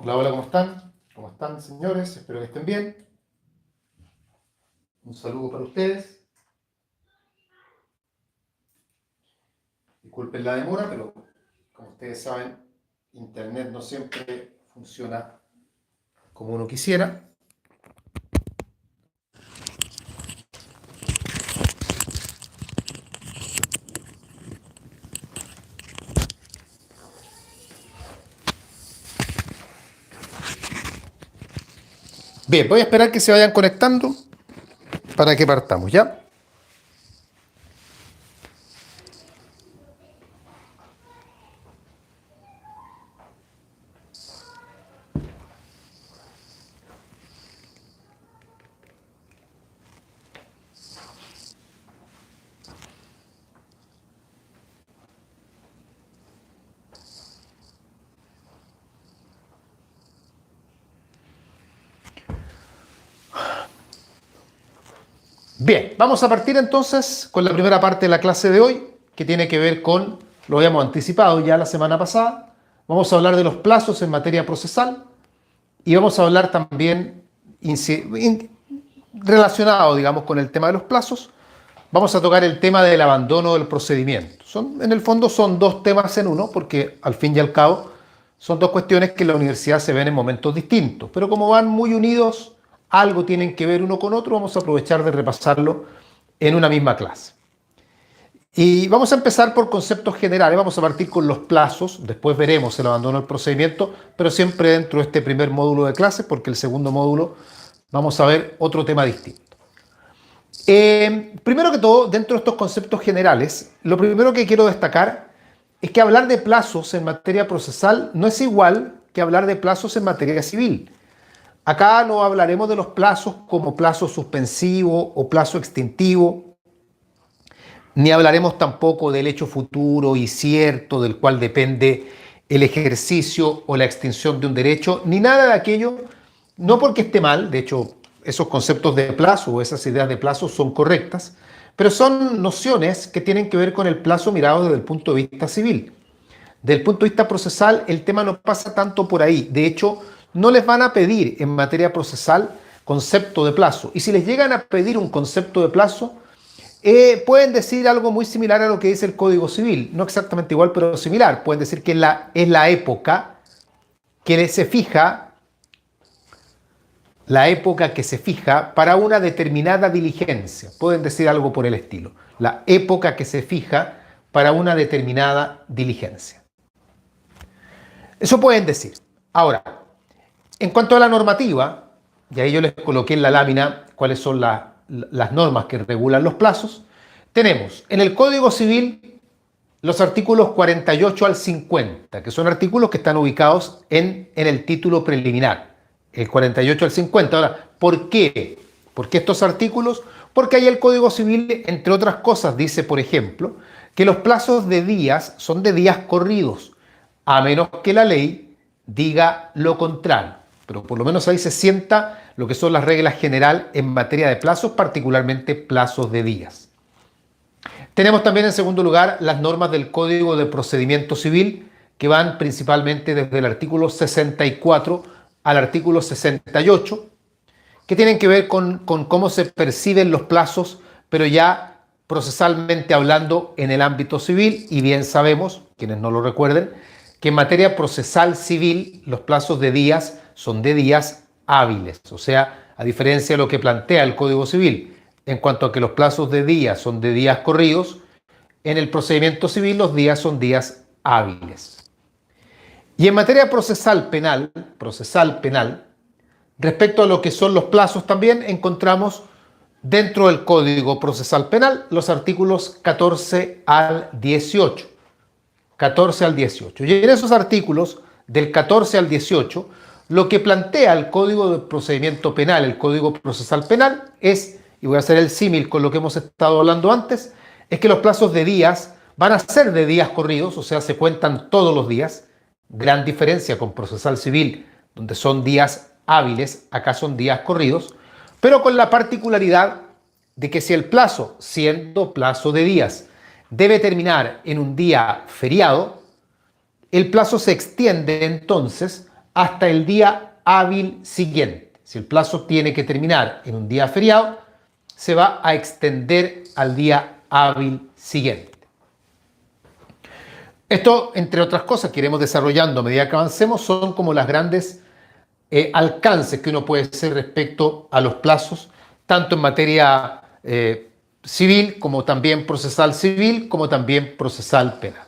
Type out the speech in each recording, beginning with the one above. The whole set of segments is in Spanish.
Hola, hola, ¿cómo están? ¿Cómo están, señores? Espero que estén bien. Un saludo para ustedes. Disculpen la demora, pero como ustedes saben, Internet no siempre funciona como uno quisiera. Bien, voy a esperar que se vayan conectando para que partamos, ¿ya? Bien, vamos a partir entonces con la primera parte de la clase de hoy, que tiene que ver con, lo habíamos anticipado ya la semana pasada, vamos a hablar de los plazos en materia procesal y vamos a hablar también relacionado, digamos, con el tema de los plazos. Vamos a tocar el tema del abandono del procedimiento. En el fondo son dos temas en uno, porque al fin y al cabo son dos cuestiones que en la universidad se ven en momentos distintos. Pero como van muy unidos, algo tienen que ver uno con otro, vamos a aprovechar de repasarlo en una misma clase. Y vamos a empezar por conceptos generales, vamos a partir con los plazos, después veremos el abandono del procedimiento, pero siempre dentro de este primer módulo de clase, porque el segundo módulo vamos a ver otro tema distinto. Primero que todo, dentro de estos conceptos generales, lo primero que quiero destacar es que hablar de plazos en materia procesal no es igual que hablar de plazos en materia civil. Acá no hablaremos de los plazos como plazo suspensivo o plazo extintivo, ni hablaremos tampoco del hecho futuro y cierto del cual depende el ejercicio o la extinción de un derecho, ni nada de aquello, no porque esté mal, de hecho esos conceptos de plazo o esas ideas de plazo son correctas, pero son nociones que tienen que ver con el plazo mirado desde el punto de vista civil. Desde el punto de vista procesal, el tema no pasa tanto por ahí. De hecho, no les van a pedir en materia procesal concepto de plazo. Y si les llegan a pedir un concepto de plazo, pueden decir algo muy similar a lo que dice el Código Civil. No exactamente igual, pero similar. Pueden decir que es la época que se fija para una determinada diligencia. Pueden decir algo por el estilo. La época que se fija para una determinada diligencia. Eso pueden decir. Ahora, en cuanto a la normativa, y ahí yo les coloqué en la lámina cuáles son las normas que regulan los plazos, tenemos en el Código Civil los artículos 48 al 50, que son artículos que están ubicados en el título preliminar. El 48 al 50. Ahora, ¿por qué? ¿Por qué estos artículos? Porque ahí el Código Civil, entre otras cosas, dice, por ejemplo, que los plazos de días son de días corridos, a menos que la ley diga lo contrario. Pero por lo menos ahí se sienta lo que son las reglas generales en materia de plazos, particularmente plazos de días. Tenemos también en segundo lugar las normas del Código de Procedimiento Civil, que van principalmente desde el artículo 64 al artículo 68, que tienen que ver con cómo se perciben los plazos, pero ya procesalmente hablando en el ámbito civil, y bien sabemos, quienes no lo recuerden, que en materia procesal civil los plazos de días son de días hábiles, o sea, a diferencia de lo que plantea el Código Civil, en cuanto a que los plazos de días son de días corridos, en el procedimiento civil los días son días hábiles. Y en materia procesal penal, respecto a lo que son los plazos también encontramos dentro del Código Procesal Penal los artículos 14 al 18. 14 al 18. Y en esos artículos, del 14 al 18, lo que plantea el Código de Procedimiento Penal, el Código Procesal Penal, es, y voy a hacer el símil con lo que hemos estado hablando antes, es que los plazos de días van a ser de días corridos, o sea, se cuentan todos los días. Gran diferencia con procesal civil, donde son días hábiles, acá son días corridos, pero con la particularidad de que si el plazo, siendo plazo de días, debe terminar en un día feriado, el plazo se extiende entonces hasta el día hábil siguiente. Si el plazo tiene que terminar en un día feriado, se va a extender al día hábil siguiente. Esto, entre otras cosas que iremos desarrollando a medida que avancemos, son como las grandes alcances que uno puede hacer respecto a los plazos, tanto en materia civil, como también procesal civil, como también procesal penal.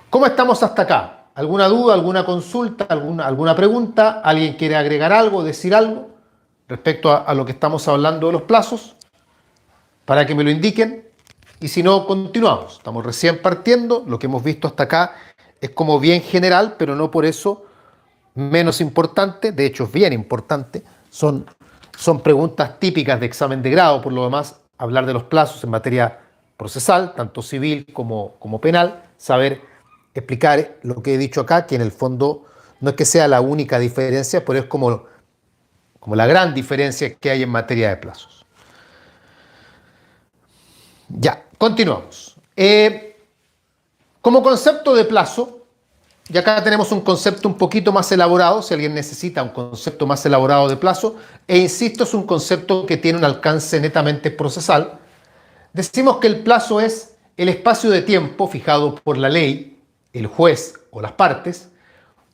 ¿Cómo estamos hasta acá? ¿Alguna duda, alguna consulta, alguna pregunta? ¿Alguien quiere agregar algo, decir algo respecto a lo que estamos hablando de los plazos? Para que me lo indiquen. Y si no, continuamos. Estamos recién partiendo. Lo que hemos visto hasta acá es como bien general, pero no por eso menos importante. De hecho, es bien importante. Son preguntas típicas de examen de grado. Por lo demás, hablar de los plazos en materia procesal, tanto civil como penal. Saber explicar lo que he dicho acá, que en el fondo no es que sea la única diferencia, pero es como la gran diferencia que hay en materia de plazos. Ya, continuamos. Como concepto de plazo, y acá tenemos un concepto un poquito más elaborado, si alguien necesita un concepto más elaborado de plazo, e insisto, es un concepto que tiene un alcance netamente procesal. Decimos que el plazo es el espacio de tiempo fijado por la ley, el juez o las partes,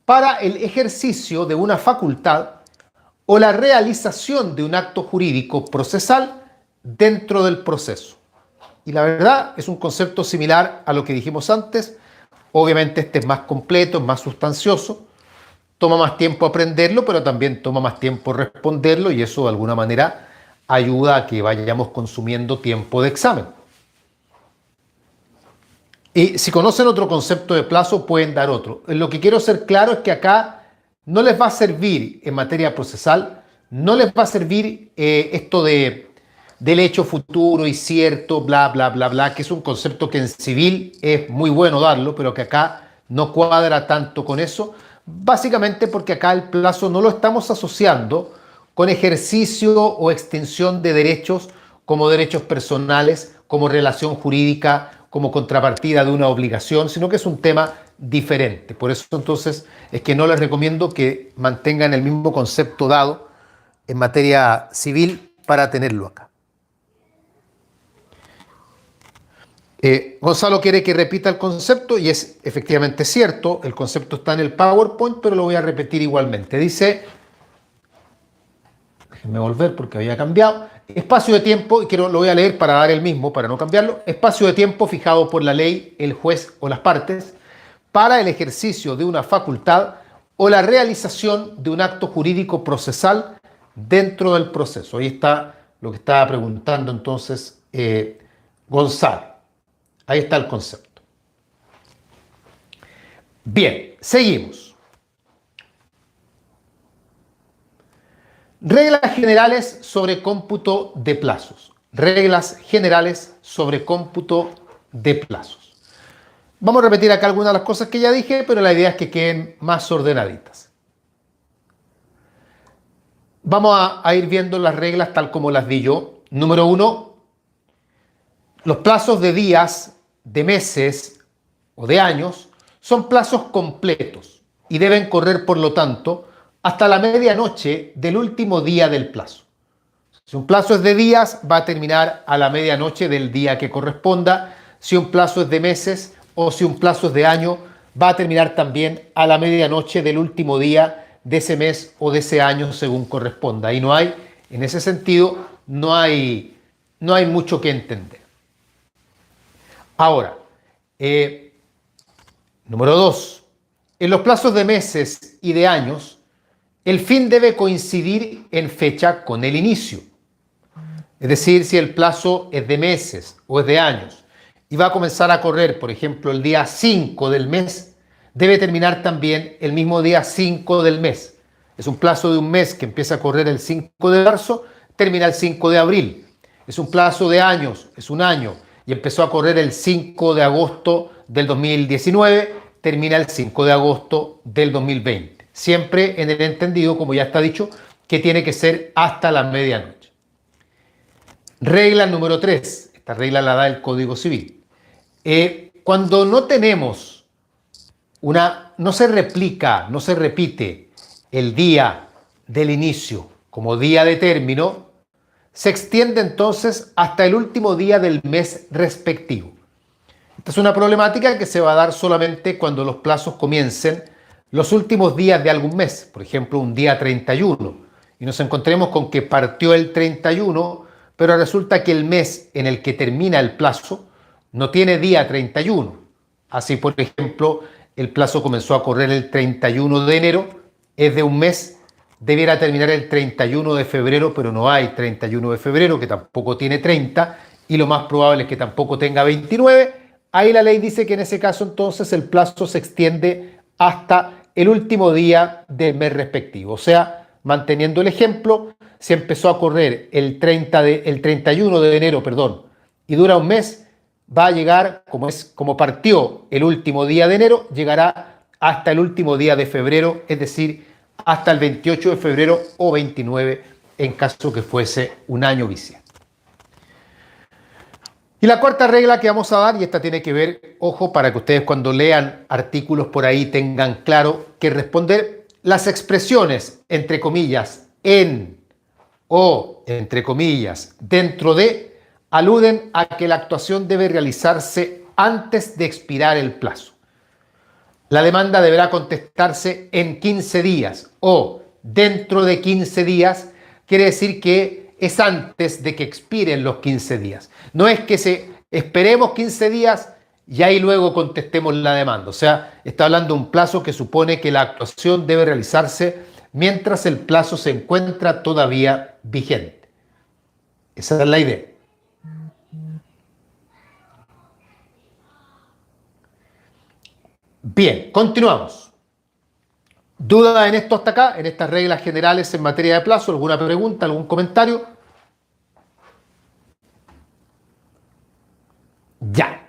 para el ejercicio de una facultad o la realización de un acto jurídico procesal dentro del proceso. Y la verdad es un concepto similar a lo que dijimos antes. Obviamente este es más completo, es más sustancioso, toma más tiempo aprenderlo, pero también toma más tiempo responderlo y eso de alguna manera ayuda a que vayamos consumiendo tiempo de examen. Y si conocen otro concepto de plazo, pueden dar otro. Lo que quiero ser claro es que acá no les va a servir en materia procesal, no les va a servir esto del hecho futuro y cierto, bla, bla, bla, bla, que es un concepto que en civil es muy bueno darlo, pero que acá no cuadra tanto con eso, básicamente porque acá el plazo no lo estamos asociando con ejercicio o extinción de derechos como derechos personales, como relación jurídica, como contrapartida de una obligación, sino que es un tema diferente. Por eso entonces es que no les recomiendo que mantengan el mismo concepto dado en materia civil para tenerlo acá. Gonzalo quiere que repita el concepto y es efectivamente cierto, el concepto está en el PowerPoint, pero lo voy a repetir igualmente. Dice, déjenme volver porque había cambiado, espacio de tiempo, y lo voy a leer para dar el mismo, para no cambiarlo, espacio de tiempo fijado por la ley, el juez o las partes, para el ejercicio de una facultad o la realización de un acto jurídico procesal dentro del proceso. Ahí está lo que estaba preguntando entonces Gonzalo. Ahí está el concepto. Bien, seguimos. Reglas generales sobre cómputo de plazos. Reglas generales sobre cómputo de plazos. Vamos a repetir acá algunas de las cosas que ya dije, pero la idea es que queden más ordenaditas. Vamos a ir viendo las reglas tal como las di yo. Número 1, los plazos de días, de meses o de años son plazos completos y deben correr, por lo tanto, hasta la medianoche del último día del plazo. Si un plazo es de días, va a terminar a la medianoche del día que corresponda. Si un plazo es de meses o si un plazo es de año, va a terminar también a la medianoche del último día de ese mes o de ese año según corresponda. Y no hay, en ese sentido, no hay mucho que entender. Ahora, número 2, en los plazos de meses y de años, el fin debe coincidir en fecha con el inicio. Es decir, si el plazo es de meses o es de años y va a comenzar a correr, por ejemplo, el día 5 del mes, debe terminar también el mismo día 5 del mes. Es un plazo de un mes que empieza a correr el 5 de marzo, termina el 5 de abril. Es un plazo de años, es un año, y empezó a correr el 5 de agosto del 2019, termina el 5 de agosto del 2020. Siempre en el entendido, como ya está dicho, que tiene que ser hasta la medianoche. Regla número 3. Esta regla la da el Código Civil. Cuando no tenemos una no se replica, no se repite el día del inicio como día de término, se extiende entonces hasta el último día del mes respectivo. Esta es una problemática que se va a dar solamente cuando los plazos comiencen los últimos días de algún mes, por ejemplo, un día 31, y nos encontremos con que partió el 31, pero resulta que el mes en el que termina el plazo no tiene día 31. Así, por ejemplo, el plazo comenzó a correr el 31 de enero, es de un mes, debiera terminar el 31 de febrero, pero no hay 31 de febrero, que tampoco tiene 30, y lo más probable es que tampoco tenga 29. Ahí la ley dice que en ese caso entonces el plazo se extiende hasta el último día del mes respectivo. O sea, manteniendo el ejemplo, si empezó a correr el 31 de enero, y dura un mes, va a llegar, como partió el último día de enero, llegará hasta el último día de febrero, es decir, hasta el 28 de febrero o 29 en caso que fuese un año bisiesto. Y la cuarta regla que vamos a dar, y esta tiene que ver, ojo, para que ustedes cuando lean artículos por ahí tengan claro que responder, las expresiones entre comillas en o entre comillas dentro de aluden a que la actuación debe realizarse antes de expirar el plazo. La demanda deberá contestarse en 15 días o dentro de 15 días, quiere decir que es antes de que expiren los 15 días. No es que esperemos 15 días y ahí luego contestemos la demanda. O sea, está hablando de un plazo que supone que la actuación debe realizarse mientras el plazo se encuentra todavía vigente. Esa es la idea. Bien, continuamos. ¿Duda en esto hasta acá? En estas reglas generales en materia de plazo, ¿alguna pregunta, algún comentario? Ya.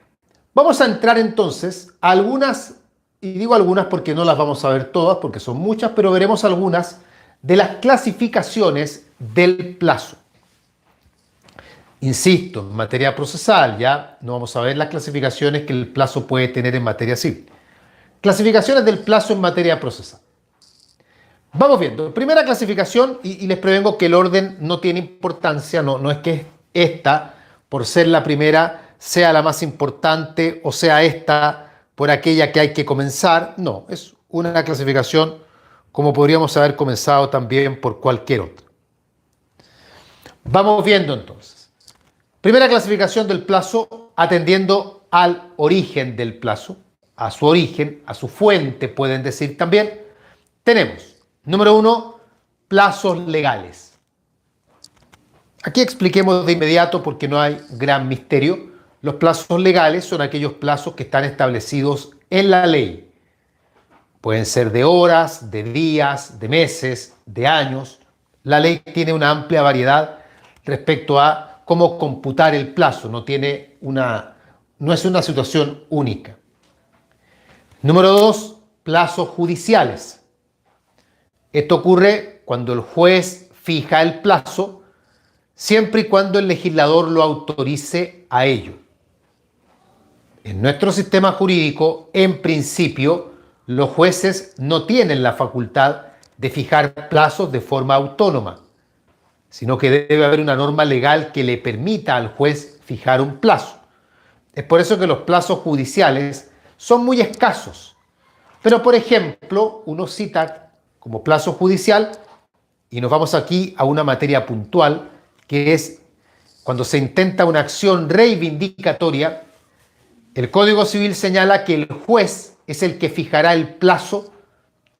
Vamos a entrar entonces a algunas, y digo algunas porque no las vamos a ver todas, porque son muchas, pero veremos algunas de las clasificaciones del plazo. Insisto, en materia procesal, ya no vamos a ver las clasificaciones que el plazo puede tener en materia civil. Clasificaciones del plazo en materia procesal. Vamos viendo. Primera clasificación, y les prevengo que el orden no tiene importancia, no es que esta, por ser la primera, sea la más importante o sea esta por aquella que hay que comenzar. No, es una clasificación como podríamos haber comenzado también por cualquier otra. Vamos viendo entonces. Primera clasificación del plazo atendiendo al origen del plazo, a su origen, a su fuente, pueden decir también. Tenemos, número 1, plazos legales. Aquí expliquemos de inmediato porque no hay gran misterio. Los plazos legales son aquellos plazos que están establecidos en la ley. Pueden ser de horas, de días, de meses, de años. La ley tiene una amplia variedad respecto a cómo computar el plazo. No es una situación única. Número 2, plazos judiciales. Esto ocurre cuando el juez fija el plazo, siempre y cuando el legislador lo autorice a ello. En nuestro sistema jurídico, en principio, los jueces no tienen la facultad de fijar plazos de forma autónoma, sino que debe haber una norma legal que le permita al juez fijar un plazo. Es por eso que los plazos judiciales son muy escasos. Pero, por ejemplo, uno cita como plazo judicial, y nos vamos aquí a una materia puntual, que es cuando se intenta una acción reivindicatoria. El Código Civil señala que el juez es el que fijará el plazo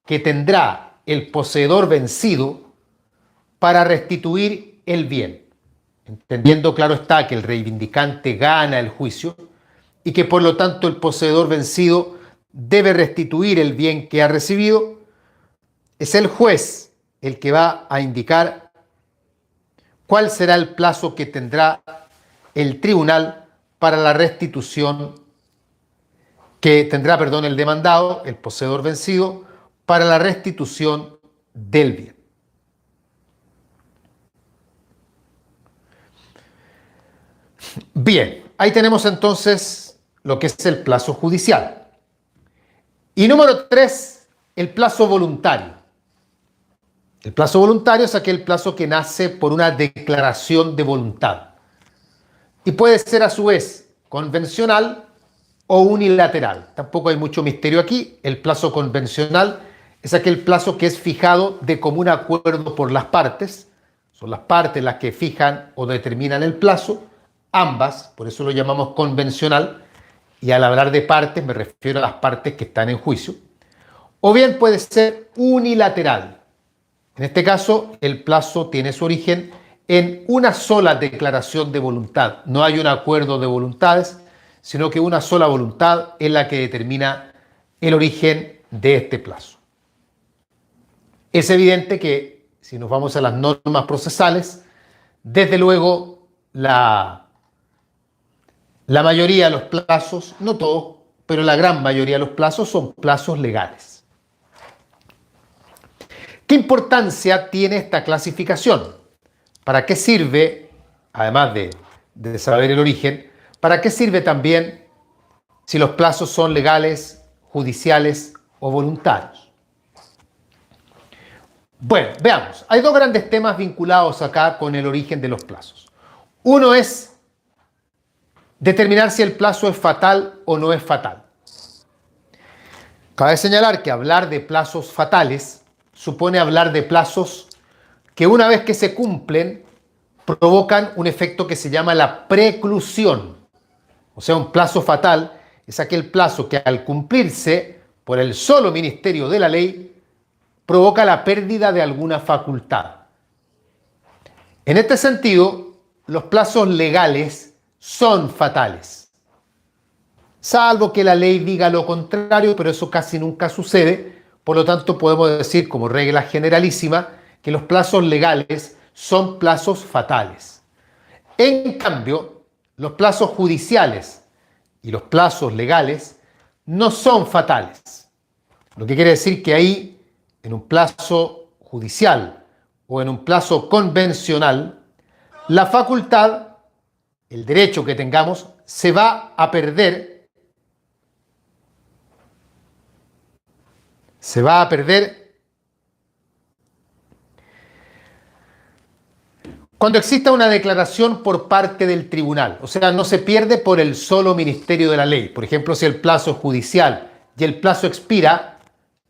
que tendrá el poseedor vencido para restituir el bien, entendiendo, claro está, que el reivindicante gana el juicio y que por lo tanto el poseedor vencido debe restituir el bien que ha recibido. Es el juez el que va a indicar cuál será el plazo que tendrá el tribunal para la restitución que tendrá, el demandado, el poseedor vencido, para la restitución del bien. Bien, ahí tenemos entonces lo que es el plazo judicial. Y número 3, el plazo voluntario. El plazo voluntario es aquel plazo que nace por una declaración de voluntad. Y puede ser a su vez convencional o unilateral. Tampoco hay mucho misterio aquí. El plazo convencional es aquel plazo que es fijado de común acuerdo por las partes. Son las partes las que fijan o determinan el plazo. Ambas, por eso lo llamamos convencional. Y al hablar de partes me refiero a las partes que están en juicio. O bien puede ser unilateral. En este caso, el plazo tiene su origen en una sola declaración de voluntad. No hay un acuerdo de voluntades, sino que una sola voluntad es la que determina el origen de este plazo. Es evidente que si nos vamos a las normas procesales, desde luego la mayoría de los plazos, no todos, pero la gran mayoría de los plazos son plazos legales. ¿Qué importancia tiene esta clasificación? ¿Para qué sirve, además de saber el origen, para qué sirve también si los plazos son legales, judiciales o voluntarios? Bueno, veamos. Hay dos grandes temas vinculados acá con el origen de los plazos. Uno es determinar si el plazo es fatal o no es fatal. Cabe señalar que hablar de plazos fatales supone hablar de plazos que una vez que se cumplen provocan un efecto que se llama la preclusión. O sea, un plazo fatal es aquel plazo que al cumplirse por el solo ministerio de la ley provoca la pérdida de alguna facultad. En este sentido, los plazos legales son fatales. Salvo que la ley diga lo contrario, pero eso casi nunca sucede. Por lo tanto, podemos decir como regla generalísima que los plazos legales son plazos fatales. En cambio, los plazos judiciales y los plazos legales no son fatales. Lo que quiere decir que ahí, en un plazo judicial o en un plazo convencional, la facultad, el derecho que tengamos, se va a perder. Se va a perder cuando exista una declaración por parte del tribunal. O sea, no se pierde por el solo ministerio de la ley. Por ejemplo, si el plazo es judicial y el plazo expira,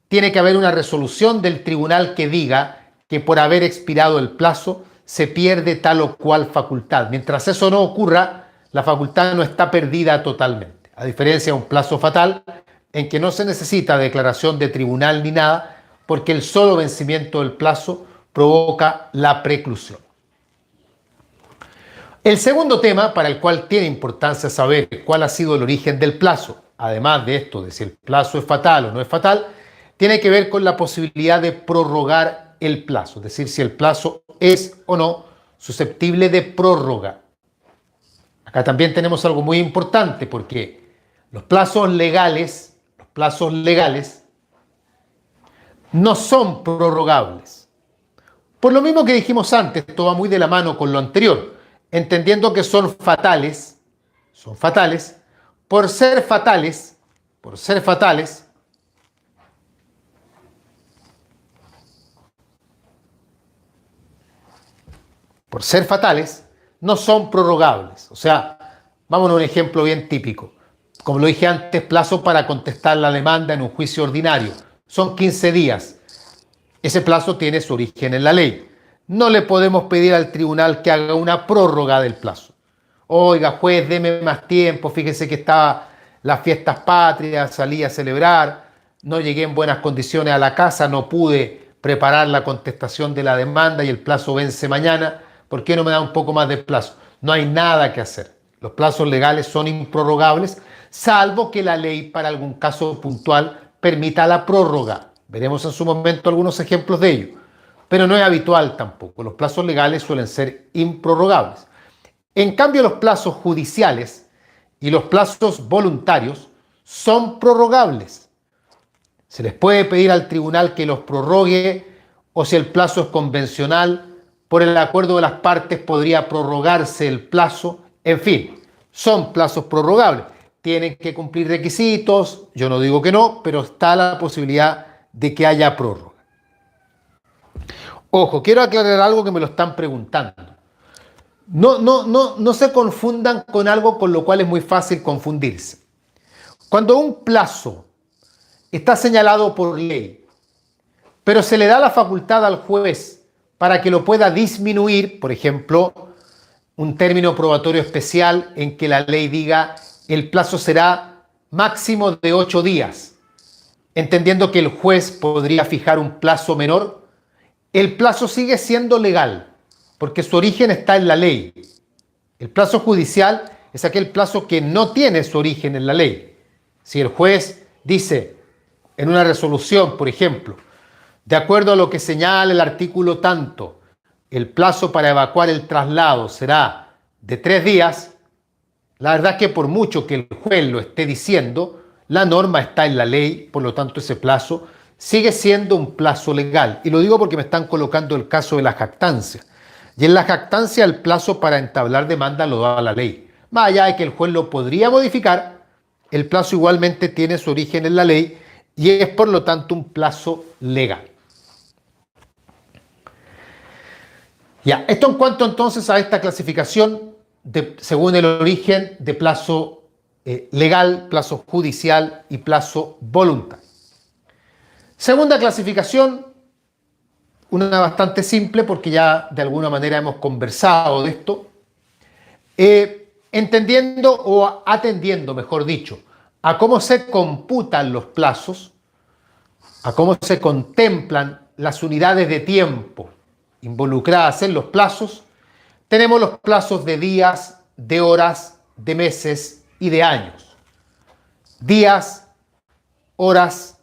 tiene que haber una resolución del tribunal que diga que por haber expirado el plazo se pierde tal o cual facultad. Mientras eso no ocurra, la facultad no está perdida totalmente. A diferencia de un plazo fatal, en que no se necesita declaración de tribunal ni nada, porque el solo vencimiento del plazo provoca la preclusión. El segundo tema, para el cual tiene importancia saber cuál ha sido el origen del plazo, además de esto, de si el plazo es fatal o no es fatal, tiene que ver con la posibilidad de prorrogar el plazo, es decir, si el plazo es o no susceptible de prórroga. Acá también tenemos algo muy importante, porque los plazos legales no son prorrogables. Por lo mismo que dijimos antes, esto va muy de la mano con lo anterior, entendiendo que son fatales, por ser fatales, no son prorrogables. O sea, vamos a un ejemplo bien típico. Como lo dije antes, plazo para contestar la demanda en un juicio ordinario. Son 15 días. Ese plazo tiene su origen en la ley. No le podemos pedir al tribunal que haga una prórroga del plazo. Oiga, juez, deme más tiempo. Fíjese que estaba las fiestas patrias, salí a celebrar, no llegué en buenas condiciones a la casa, no pude preparar la contestación de la demanda y el plazo vence mañana. ¿Por qué no me da un poco más de plazo? No hay nada que hacer. Los plazos legales son improrrogables, salvo que la ley para algún caso puntual permita la prórroga. Veremos en su momento algunos ejemplos de ello, pero no es habitual tampoco. Los plazos legales suelen ser improrrogables. En cambio, los plazos judiciales y los plazos voluntarios son prorrogables. Se les puede pedir al tribunal que los prorrogue, o si el plazo es convencional, por el acuerdo de las partes podría prorrogarse el plazo. En fin, son plazos prorrogables. tienen que cumplir requisitos, yo no digo que no, pero está la posibilidad de que haya prórroga. Ojo, quiero aclarar algo que me lo están preguntando. No se confundan con algo con lo cual es muy fácil confundirse. Cuando un plazo está señalado por ley, pero se le da la facultad al juez para que lo pueda disminuir, por ejemplo, un término probatorio especial en que la ley diga el plazo será máximo de 8 días, entendiendo que el juez podría fijar un plazo menor, el plazo sigue siendo legal, porque su origen está en la ley. El plazo judicial es aquel plazo que no tiene su origen en la ley. Si el juez dice en una resolución, por ejemplo, de acuerdo a lo que señala el artículo tanto, el plazo para evacuar el traslado será de 3 días, la verdad es que por mucho que el juez lo esté diciendo, la norma está en la ley, por lo tanto ese plazo sigue siendo un plazo legal. Y lo digo porque me están colocando el caso de la jactancia. Y en la jactancia el plazo para entablar demanda lo da la ley. Más allá de que el juez lo podría modificar, el plazo igualmente tiene su origen en la ley y es por lo tanto un plazo legal. Ya, esto en cuanto entonces a esta clasificación según el origen de plazo legal, plazo judicial y plazo voluntario. Segunda clasificación, una bastante simple porque ya de alguna manera hemos conversado de esto, entendiendo o atendiendo, mejor dicho, a cómo se computan los plazos, a cómo se contemplan las unidades de tiempo involucradas en los plazos, tenemos los plazos de días, de horas, de meses y de años. Días, horas,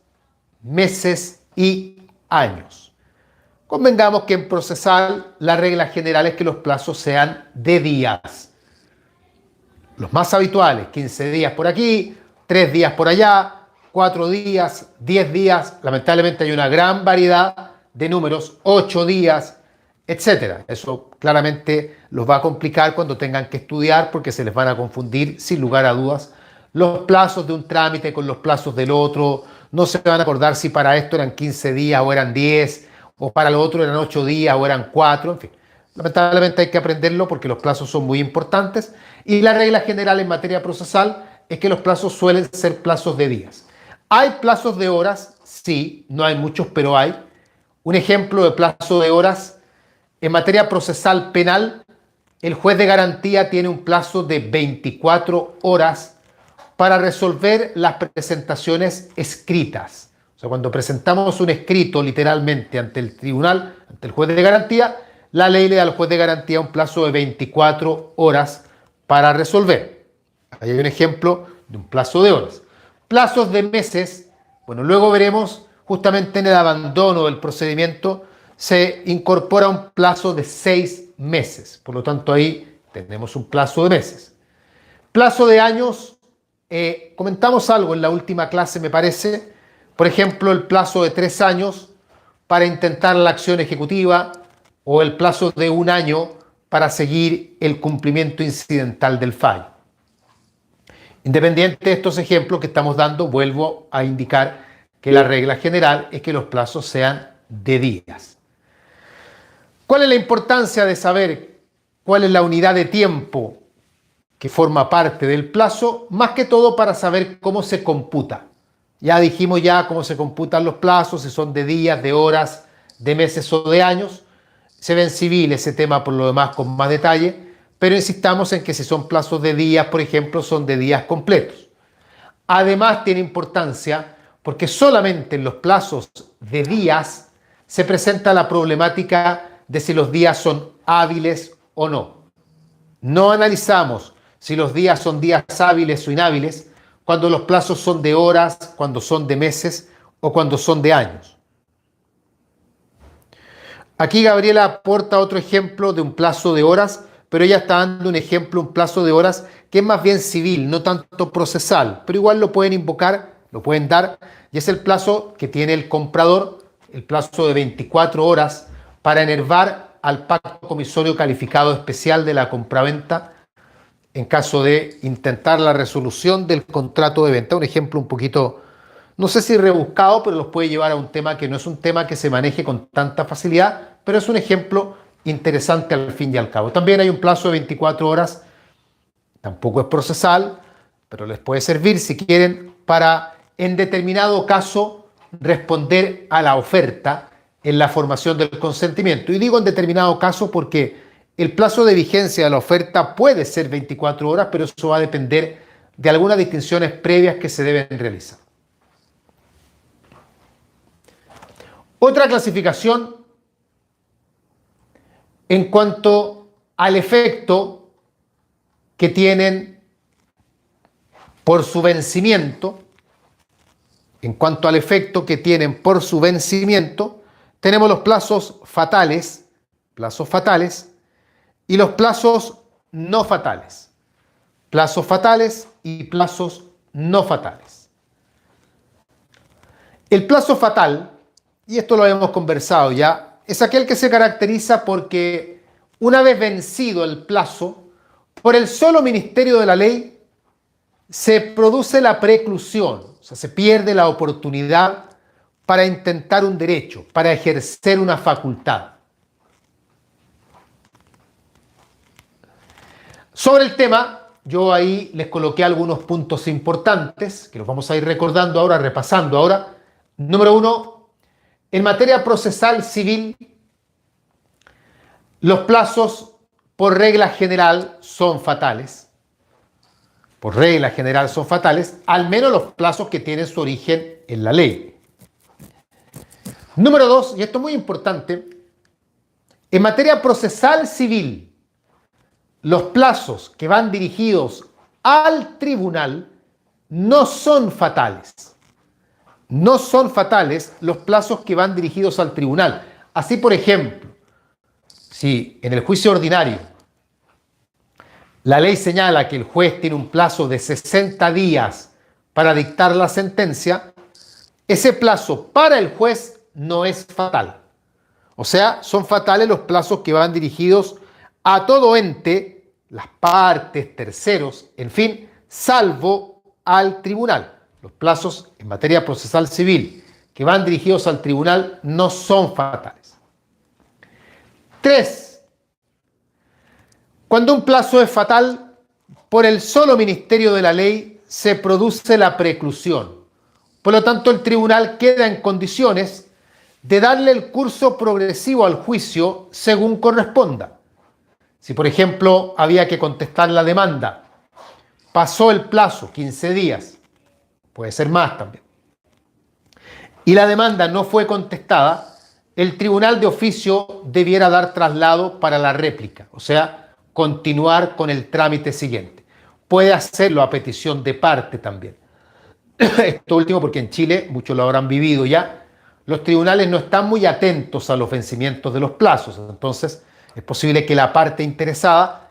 meses y años. Convengamos que en procesal la regla general es que los plazos sean de días. Los más habituales, 15 días por aquí, 3 días por allá, 4 días, 10 días. Lamentablemente hay una gran variedad de números, 8 días, etcétera. Eso claramente los va a complicar cuando tengan que estudiar porque se les van a confundir sin lugar a dudas los plazos de un trámite con los plazos del otro. No se van a acordar si para esto eran 15 días o eran 10 o para lo otro eran 8 días o eran 4, en fin. Lamentablemente hay que aprenderlo porque los plazos son muy importantes y la regla general en materia procesal es que los plazos suelen ser plazos de días. ¿Hay plazos de horas? Sí, no hay muchos, pero hay. Un ejemplo de plazo de horas: en materia procesal penal, el juez de garantía tiene un plazo de 24 horas para resolver las presentaciones escritas. O sea, cuando presentamos un escrito literalmente ante el tribunal, ante el juez de garantía, la ley le da al juez de garantía un plazo de 24 horas para resolver. Ahí hay un ejemplo de un plazo de horas. Plazos de meses, bueno, luego veremos justamente en el abandono del procedimiento, se incorpora un plazo de 6 meses. Por lo tanto, ahí tenemos un plazo de meses. Plazo de años, comentamos algo en la última clase, me parece. Por ejemplo, el plazo de 3 años para intentar la acción ejecutiva o el plazo de 1 año para seguir el cumplimiento incidental del fallo. Independiente de estos ejemplos que estamos dando, vuelvo a indicar que la regla general es que los plazos sean de días. ¿Cuál es la importancia de saber cuál es la unidad de tiempo que forma parte del plazo? Más que todo para saber cómo se computa. Ya dijimos cómo se computan los plazos, si son de días, de horas, de meses o de años. Se ve en civil ese tema por lo demás con más detalle, pero insistamos en que si son plazos de días, por ejemplo, son de días completos. Además tiene importancia porque solamente en los plazos de días se presenta la problemática de si los días son hábiles o no. No analizamos si los días son días hábiles o inhábiles cuando los plazos son de horas, cuando son de meses o cuando son de años. Aquí Gabriela aporta otro ejemplo de un plazo de horas, pero ella está dando un ejemplo, un plazo de horas que es más bien civil, no tanto procesal, pero igual lo pueden invocar, lo pueden dar, y es el plazo que tiene el comprador, el plazo de 24 horas para enervar al pacto comisorio calificado especial de la compraventa en caso de intentar la resolución del contrato de venta. Un ejemplo un poquito, no sé si rebuscado, pero los puede llevar a un tema que no es un tema que se maneje con tanta facilidad, pero es un ejemplo interesante al fin y al cabo. También hay un plazo de 24 horas, tampoco es procesal, pero les puede servir si quieren para, en determinado caso, responder a la oferta en la formación del consentimiento. Y digo en determinado caso porque el plazo de vigencia de la oferta puede ser 24 horas, pero eso va a depender de algunas distinciones previas que se deben realizar. Otra clasificación en cuanto al efecto que tienen por su vencimiento, tenemos los plazos fatales y los plazos no fatales. Plazos fatales y plazos no fatales. El plazo fatal, y esto lo hemos conversado ya, es aquel que se caracteriza porque una vez vencido el plazo, por el solo ministerio de la ley, se produce la preclusión, o sea, se pierde la oportunidad para intentar un derecho, para ejercer una facultad. Sobre el tema, yo ahí les coloqué algunos puntos importantes, que los vamos a ir recordando ahora, repasando ahora. Número 1, en materia procesal civil, los plazos por regla general son fatales. Por regla general son fatales, al menos los plazos que tienen su origen en la ley. Número 2, y esto es muy importante, en materia procesal civil, los plazos que van dirigidos al tribunal no son fatales. No son fatales los plazos que van dirigidos al tribunal. Así, por ejemplo, si en el juicio ordinario la ley señala que el juez tiene un plazo de 60 días para dictar la sentencia, ese plazo para el juez no es fatal. O sea, son fatales los plazos que van dirigidos a todo ente, las partes, terceros, en fin, salvo al tribunal. Los plazos en materia procesal civil que van dirigidos al tribunal no son fatales. 3. Cuando un plazo es fatal, por el solo ministerio de la ley se produce la preclusión. Por lo tanto, el tribunal queda en condiciones de darle el curso progresivo al juicio según corresponda. Si, por ejemplo, había que contestar la demanda, pasó el plazo, 15 días, puede ser más también, y la demanda no fue contestada, el tribunal de oficio debiera dar traslado para la réplica, o sea, continuar con el trámite siguiente. Puede hacerlo a petición de parte también. Esto último porque en Chile, muchos lo habrán vivido ya, los tribunales no están muy atentos a los vencimientos de los plazos. Entonces, es posible que la parte interesada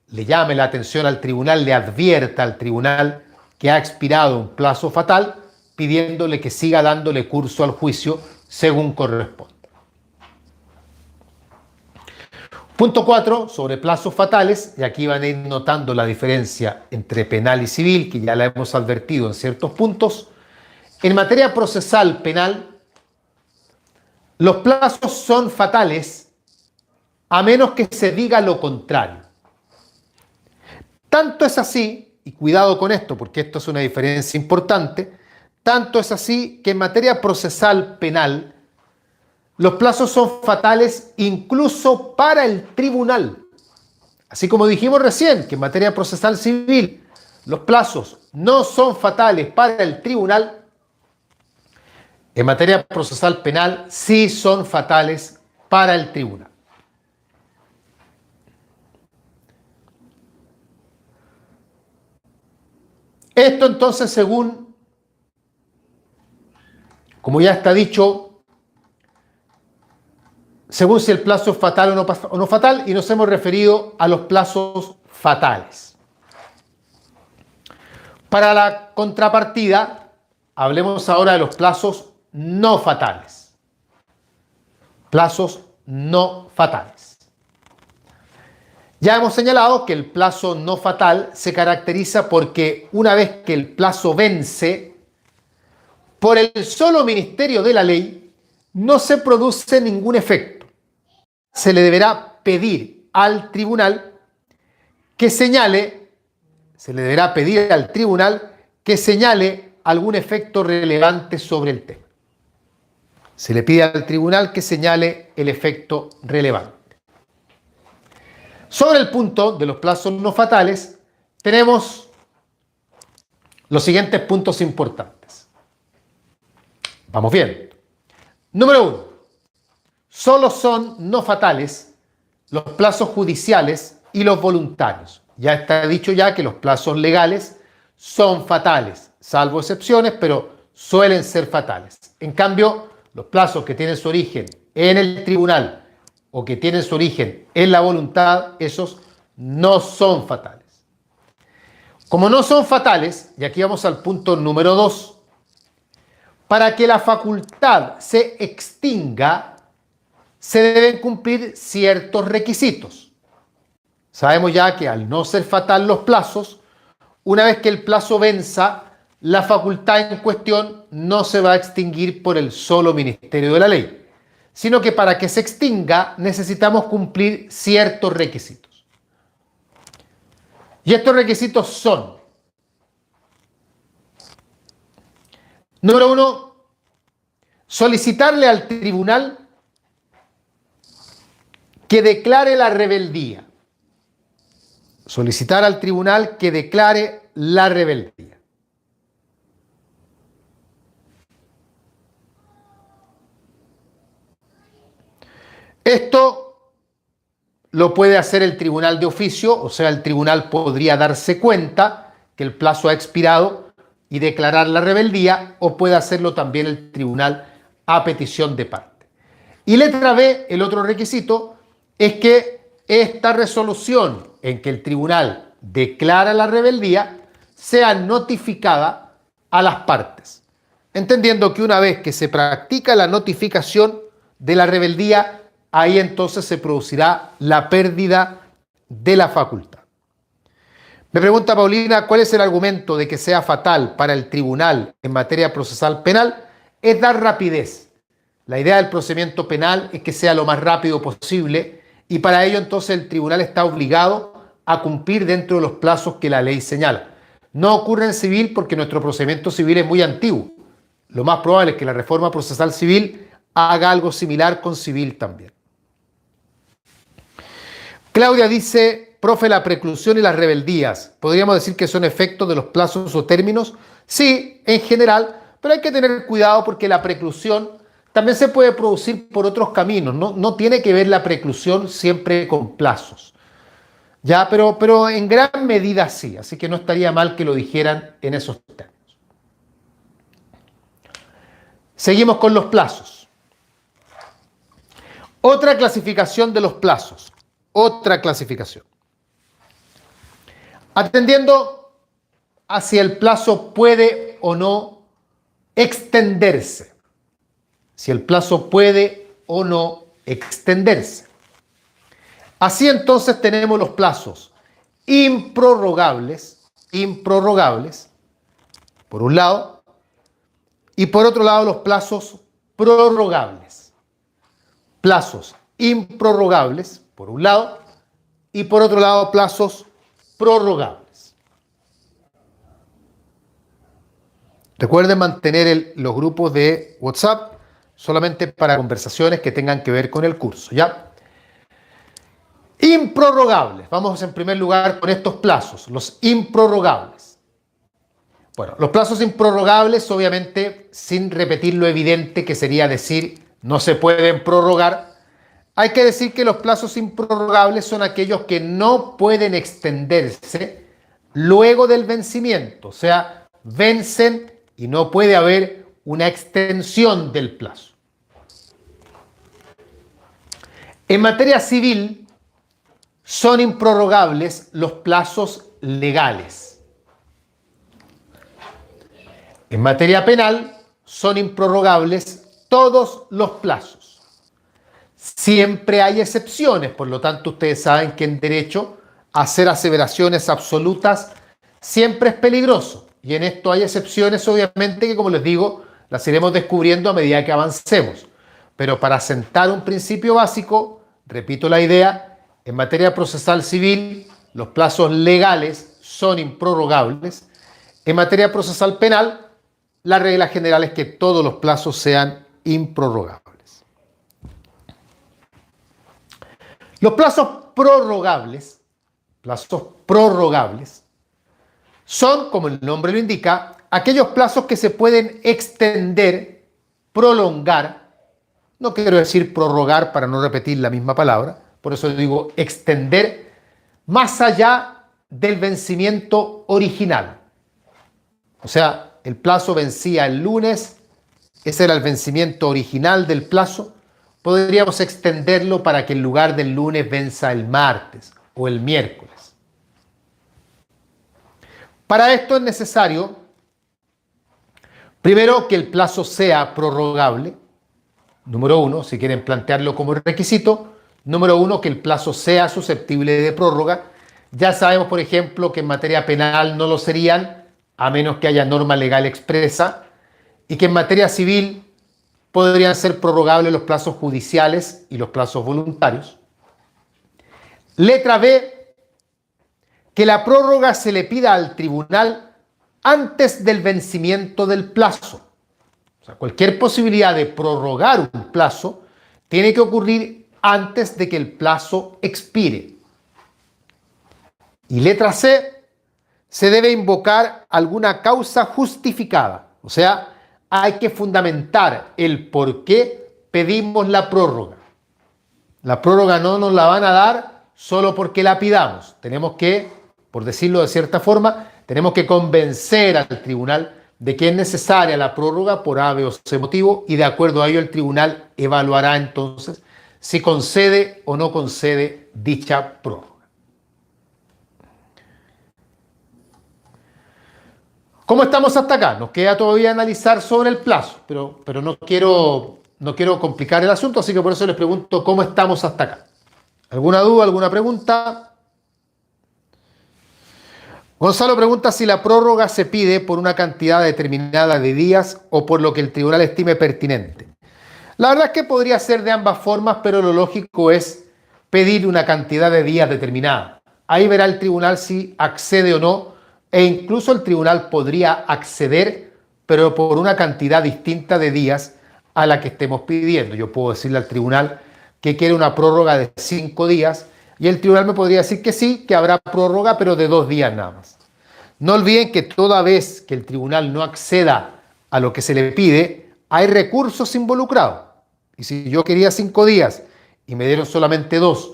le llame la atención al tribunal, le advierta al tribunal que ha expirado un plazo fatal, pidiéndole que siga dándole curso al juicio según corresponde. Punto 4, sobre plazos fatales, y aquí van a ir notando la diferencia entre penal y civil, que ya la hemos advertido en ciertos puntos. En materia procesal penal, los plazos son fatales a menos que se diga lo contrario. Tanto es así, y cuidado con esto porque esto es una diferencia importante, tanto es así que en materia procesal penal, los plazos son fatales incluso para el tribunal. Así como dijimos recién que en materia procesal civil los plazos no son fatales para el tribunal, en materia procesal penal sí son fatales para el tribunal. Esto entonces según, como ya está dicho, según si el plazo es fatal o no fatal, y nos hemos referido a los plazos fatales. Para la contrapartida, hablemos ahora de los plazos no fatales. Plazos no fatales. Ya hemos señalado que el plazo no fatal se caracteriza porque una vez que el plazo vence, por el solo ministerio de la ley, no se produce ningún efecto. Se le deberá pedir al tribunal que señale, algún efecto relevante sobre el tema. Se le pide al tribunal que señale el efecto relevante. Sobre el punto de los plazos no fatales, tenemos los siguientes puntos importantes. Vamos bien. Número 1. Solo son no fatales los plazos judiciales y los voluntarios. Ya está dicho ya que los plazos legales son fatales, salvo excepciones, pero suelen ser fatales. En cambio, los plazos que tienen su origen en el tribunal o que tienen su origen en la voluntad, esos no son fatales. Como no son fatales, y aquí vamos al punto número 2, para que la facultad se extinga, se deben cumplir ciertos requisitos. Sabemos ya que al no ser fatal los plazos, una vez que el plazo venza, la facultad en cuestión no se va a extinguir por el solo ministerio de la ley, sino que para que se extinga necesitamos cumplir ciertos requisitos. Y estos requisitos son: número 1, solicitarle al tribunal que declare la rebeldía. Solicitar al tribunal que declare la rebeldía. Esto lo puede hacer el tribunal de oficio, o sea, el tribunal podría darse cuenta que el plazo ha expirado y declarar la rebeldía, o puede hacerlo también el tribunal a petición de parte. Y letra B, el otro requisito, es que esta resolución en que el tribunal declara la rebeldía sea notificada a las partes, entendiendo que una vez que se practica la notificación de la rebeldía, ahí entonces se producirá la pérdida de la facultad. Me pregunta Paulina, ¿cuál es el argumento de que sea fatal para el tribunal en materia procesal penal? Es dar rapidez. La idea del procedimiento penal es que sea lo más rápido posible, y para ello entonces el tribunal está obligado a cumplir dentro de los plazos que la ley señala. No ocurre en civil porque nuestro procedimiento civil es muy antiguo. Lo más probable es que la reforma procesal civil haga algo similar con civil también. Claudia dice, profe, la preclusión y las rebeldías, ¿podríamos decir que son efectos de los plazos o términos? Sí, en general, pero hay que tener cuidado porque la preclusión también se puede producir por otros caminos. No tiene que ver la preclusión siempre con plazos. Ya, pero en gran medida sí, así que no estaría mal que lo dijeran en esos términos. Seguimos con los plazos. Otra clasificación de los plazos. Otra clasificación. Atendiendo a si el plazo puede o no extenderse. Si el plazo puede o no extenderse. Así entonces tenemos los plazos improrrogables, por un lado, y por otro lado los plazos prorrogables. Plazos improrrogables, por un lado, y por otro lado plazos prorrogables. Recuerden mantener los grupos de WhatsApp solamente para conversaciones que tengan que ver con el curso, ¿ya? Improrrogables. Vamos en primer lugar con estos plazos, los improrrogables. Bueno, los plazos improrrogables, obviamente, sin repetir lo evidente que sería decir no se pueden prorrogar, hay que decir que los plazos improrrogables son aquellos que no pueden extenderse luego del vencimiento, o sea, vencen y no puede haber una extensión del plazo. En materia civil, son improrrogables los plazos legales. En materia penal, son improrrogables todos los plazos, Siempre hay excepciones, por lo tanto ustedes saben que en derecho hacer aseveraciones absolutas siempre es peligroso. Y en esto hay excepciones, obviamente, que como les digo, las iremos descubriendo a medida que avancemos. Pero para sentar un principio básico, repito la idea, en materia procesal civil, los plazos legales son improrrogables. En materia procesal penal, la regla general es que todos los plazos sean improrrogables. Los plazos prorrogables, son, como el nombre lo indica, aquellos plazos que se pueden extender, prolongar. No quiero decir prorrogar para no repetir la misma palabra, por eso digo extender más allá del vencimiento original. O sea, el plazo vencía el lunes, ese era el vencimiento original del plazo. Podríamos extenderlo para que en lugar del lunes venza el martes o el miércoles. Para esto es necesario, primero, que el plazo sea prorrogable. Número uno, si quieren plantearlo como requisito. Número uno, que el plazo sea susceptible de prórroga. Ya sabemos, por ejemplo, que en materia penal no lo serían, a menos que haya norma legal expresa, y que en materia civil podrían ser prorrogables los plazos judiciales y los plazos voluntarios. Letra B, que la prórroga se le pida al tribunal antes del vencimiento del plazo. O sea, cualquier posibilidad de prorrogar un plazo tiene que ocurrir antes de que el plazo expire. Y letra C, se debe invocar alguna causa justificada. O sea, hay que fundamentar el por qué pedimos la prórroga. La prórroga no nos la van a dar solo porque la pidamos. Tenemos que, por decirlo de cierta forma, tenemos que convencer al tribunal de que es necesaria la prórroga por A, B o C motivo, y de acuerdo a ello el tribunal evaluará entonces si concede o no concede dicha prórroga. ¿Cómo estamos hasta acá? Nos queda todavía analizar sobre el plazo, pero no quiero complicar el asunto, así que por eso les pregunto cómo estamos hasta acá. ¿Alguna duda, alguna pregunta? Gonzalo pregunta si la prórroga se pide por una cantidad determinada de días o por lo que el tribunal estime pertinente. La verdad es que podría ser de ambas formas, pero lo lógico es pedir una cantidad de días determinada. Ahí verá el tribunal si accede o no. E incluso el tribunal podría acceder, pero por una cantidad distinta de días a la que estemos pidiendo. Yo puedo decirle al tribunal que quiere una prórroga de 5 días y el tribunal me podría decir que sí, que habrá prórroga, pero de 2 días nada más. No olviden que toda vez que el tribunal no acceda a lo que se le pide, hay recursos involucrados. Y si yo quería 5 días y me dieron solamente 2,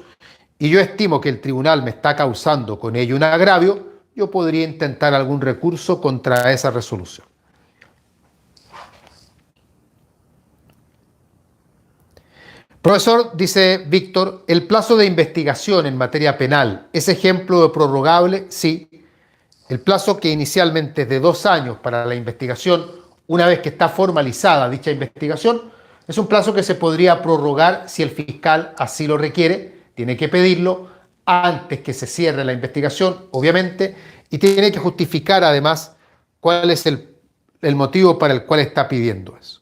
y yo estimo que el tribunal me está causando con ello un agravio, yo podría intentar algún recurso contra esa resolución. Profesor, dice Víctor, ¿el plazo de investigación en materia penal es ejemplo de prorrogable? Sí. El plazo, que inicialmente es de 2 años para la investigación, una vez que está formalizada dicha investigación, es un plazo que se podría prorrogar si el fiscal así lo requiere. Tiene que pedirlo antes que se cierre la investigación, obviamente, y tiene que justificar además cuál es el motivo para el cual está pidiendo eso.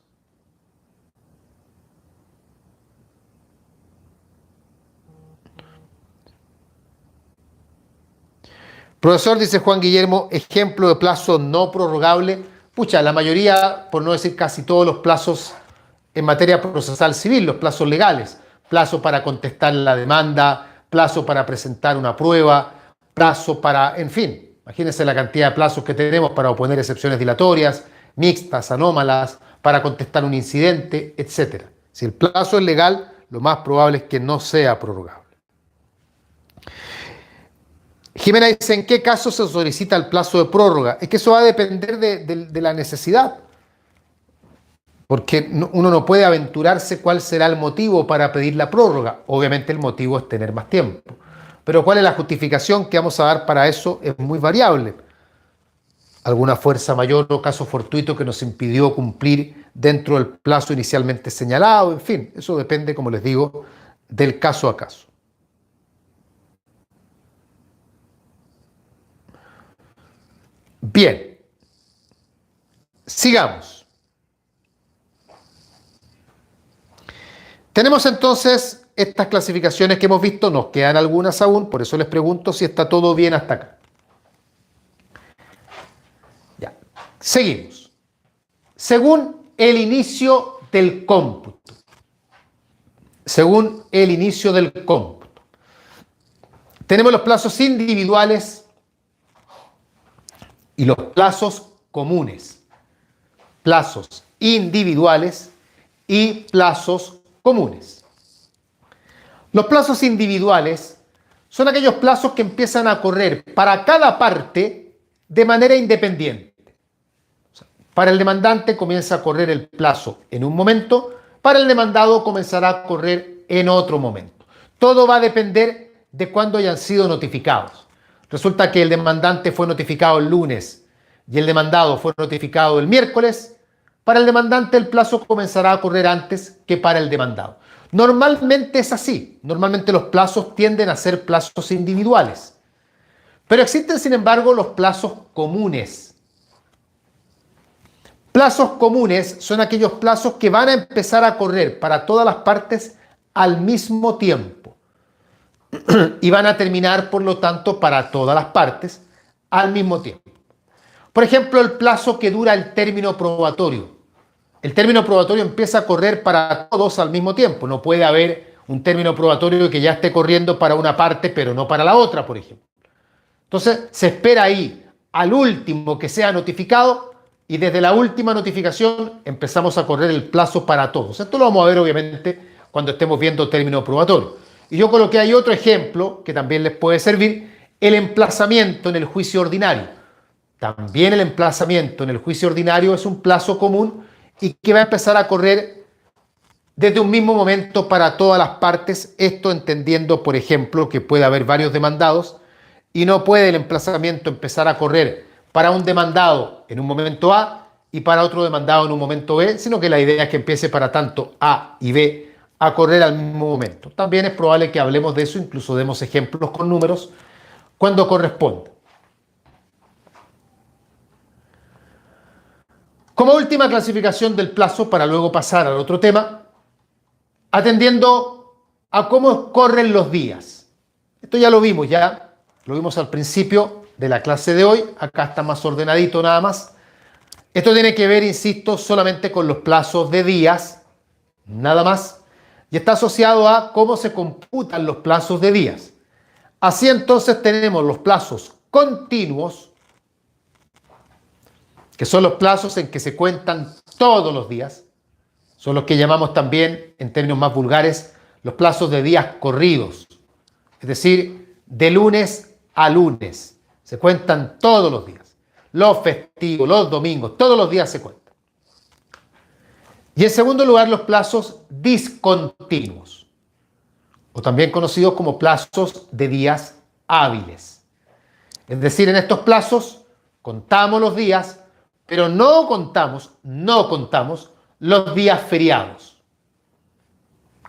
Profesor, dice Juan Guillermo, ejemplo de plazo no prorrogable. Pucha, la mayoría, por no decir casi todos los plazos en materia procesal civil, los plazos legales, plazo para contestar la demanda, plazo para presentar una prueba, plazo para, en fin, imagínense la cantidad de plazos que tenemos para oponer excepciones dilatorias, mixtas, anómalas, para contestar un incidente, etc. Si el plazo es legal, lo más probable es que no sea prorrogable. Jimena dice, ¿en qué caso se solicita el plazo de prórroga? Es que eso va a depender de la necesidad, porque uno no puede aventurarse cuál será el motivo para pedir la prórroga. Obviamente el motivo es tener más tiempo. Pero cuál es la justificación que vamos a dar para eso es muy variable. Alguna fuerza mayor o caso fortuito que nos impidió cumplir dentro del plazo inicialmente señalado, en fin, eso depende, como les digo, del caso a caso. Bien, sigamos. Tenemos entonces estas clasificaciones que hemos visto, nos quedan algunas aún, por eso les pregunto si está todo bien hasta acá. Ya, seguimos. Según el inicio del cómputo. Según el inicio del cómputo. Tenemos los plazos individuales y los plazos comunes. Plazos individuales y plazos comunes. Los plazos individuales son aquellos plazos que empiezan a correr para cada parte de manera independiente. O sea, para el demandante comienza a correr el plazo en un momento, para el demandado comenzará a correr en otro momento. Todo va a depender de cuándo hayan sido notificados. Resulta que el demandante fue notificado el lunes y el demandado fue notificado el miércoles. Para el demandante el plazo comenzará a correr antes que para el demandado. Normalmente es así. Normalmente los plazos tienden a ser plazos individuales. Pero existen, sin embargo, los plazos comunes. Plazos comunes son aquellos plazos que van a empezar a correr para todas las partes al mismo tiempo. Y van a terminar, por lo tanto, para todas las partes al mismo tiempo. Por ejemplo, el plazo que dura el término probatorio. El término probatorio empieza a correr para todos al mismo tiempo. No puede haber un término probatorio que ya esté corriendo para una parte, pero no para la otra, por ejemplo. Entonces, se espera ahí al último que sea notificado y desde la última notificación empezamos a correr el plazo para todos. Esto lo vamos a ver, obviamente, cuando estemos viendo término probatorio. Y yo coloqué ahí otro ejemplo que también les puede servir, el emplazamiento en el juicio ordinario. También el emplazamiento en el juicio ordinario es un plazo común y que va a empezar a correr desde un mismo momento para todas las partes, esto entendiendo, por ejemplo, que puede haber varios demandados y no puede el emplazamiento empezar a correr para un demandado en un momento A y para otro demandado en un momento B, sino que la idea es que empiece para tanto A y B a correr al mismo momento. También es probable que hablemos de eso, incluso demos ejemplos con números cuando corresponda. Como última clasificación del plazo, para luego pasar al otro tema, atendiendo a cómo corren los días. Esto ya lo vimos al principio de la clase de hoy, acá está más ordenadito nada más. Esto tiene que ver, insisto, solamente con los plazos de días, nada más, y está asociado a cómo se computan los plazos de días. Así entonces tenemos los plazos continuos, que son los plazos en que se cuentan todos los días, son los que llamamos también, en términos más vulgares, los plazos de días corridos, es decir, de lunes a lunes, se cuentan todos los días, los festivos, los domingos, todos los días se cuentan. Y en segundo lugar, los plazos discontinuos, o también conocidos como plazos de días hábiles. Es decir, en estos plazos contamos los días, pero no contamos los días feriados,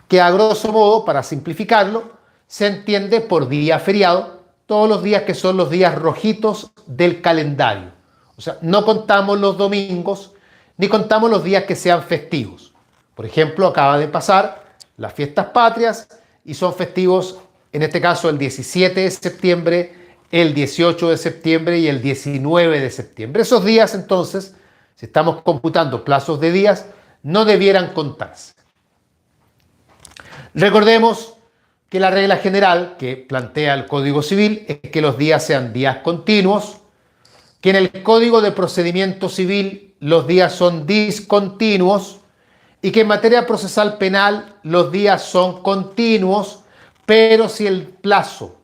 que a grosso modo, para simplificarlo, se entiende por día feriado todos los días que son los días rojitos del calendario. O sea, no contamos los domingos, ni contamos los días que sean festivos. Por ejemplo, acaba de pasar las fiestas patrias y son festivos, en este caso el 17 de septiembre, el 18 de septiembre y el 19 de septiembre. Esos días, entonces, si estamos computando plazos de días, no debieran contarse. Recordemos que la regla general que plantea el Código Civil es que los días sean días continuos, que en el Código de Procedimiento Civil los días son discontinuos y que en materia procesal penal los días son continuos, pero si el plazo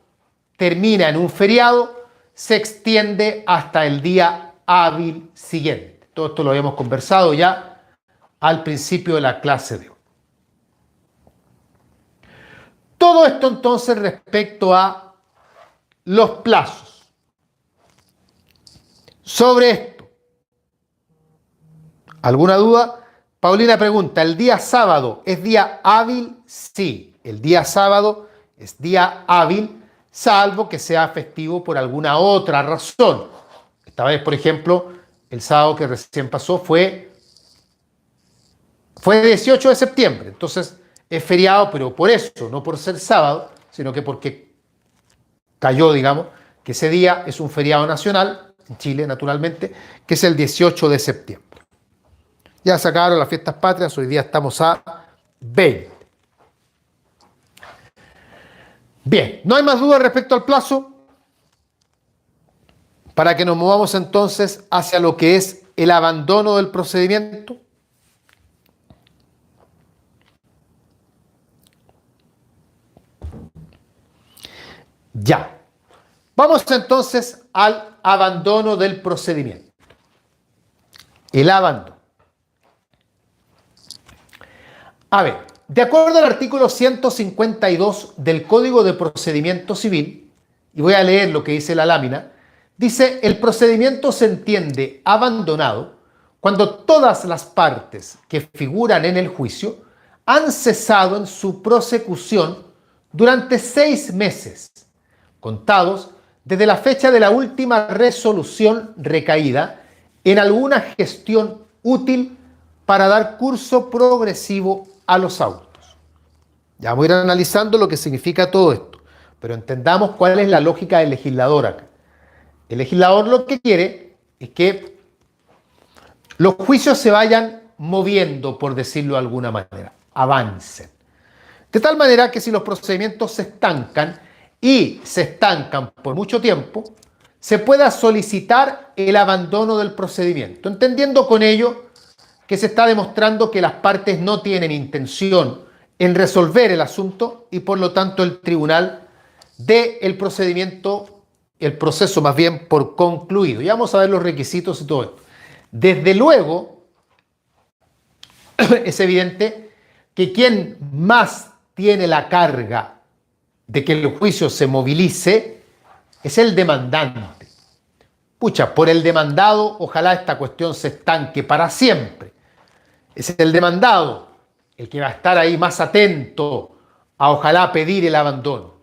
termina en un feriado, se extiende hasta el día hábil siguiente. Todo esto lo habíamos conversado ya al principio de la clase de hoy. Todo esto entonces respecto a los plazos. Sobre esto, ¿alguna duda? Paulina pregunta, ¿el día sábado es día hábil? Sí, el día sábado es día hábil, salvo que sea festivo por alguna otra razón. Esta vez, por ejemplo, el sábado que recién pasó fue 18 de septiembre, entonces es feriado, pero por eso, no por ser sábado, sino que porque cayó, digamos, que ese día es un feriado nacional, en Chile naturalmente, que es el 18 de septiembre. Ya se acabaron las fiestas patrias, hoy día estamos a 20. Bien, ¿no hay más dudas respecto al plazo? Para que nos movamos entonces hacia lo que es el abandono del procedimiento. Ya. Vamos entonces al abandono del procedimiento. El abandono. A ver, de acuerdo al artículo 152 del Código de Procedimiento Civil, y voy a leer lo que dice la lámina, dice: el procedimiento se entiende abandonado cuando todas las partes que figuran en el juicio han cesado en su prosecución durante 6 meses, contados desde la fecha de la última resolución recaída en alguna gestión útil para dar curso progresivo a los autos. Ya vamos a ir analizando lo que significa todo esto, pero entendamos cuál es la lógica del legislador acá. El legislador lo que quiere es que los juicios se vayan moviendo, por decirlo de alguna manera, avancen. De tal manera que si los procedimientos se estancan y se estancan por mucho tiempo, se pueda solicitar el abandono del procedimiento, entendiendo con ello que se está demostrando que las partes no tienen intención en resolver el asunto y por lo tanto el tribunal dé el procedimiento, el proceso más bien, por concluido. Ya vamos a ver los requisitos y todo esto. Desde luego, es evidente que quien más tiene la carga de que el juicio se movilice es el demandante. Pucha, por el demandado, ojalá esta cuestión se estanque para siempre. Es el demandado el que va a estar ahí más atento a ojalá pedir el abandono.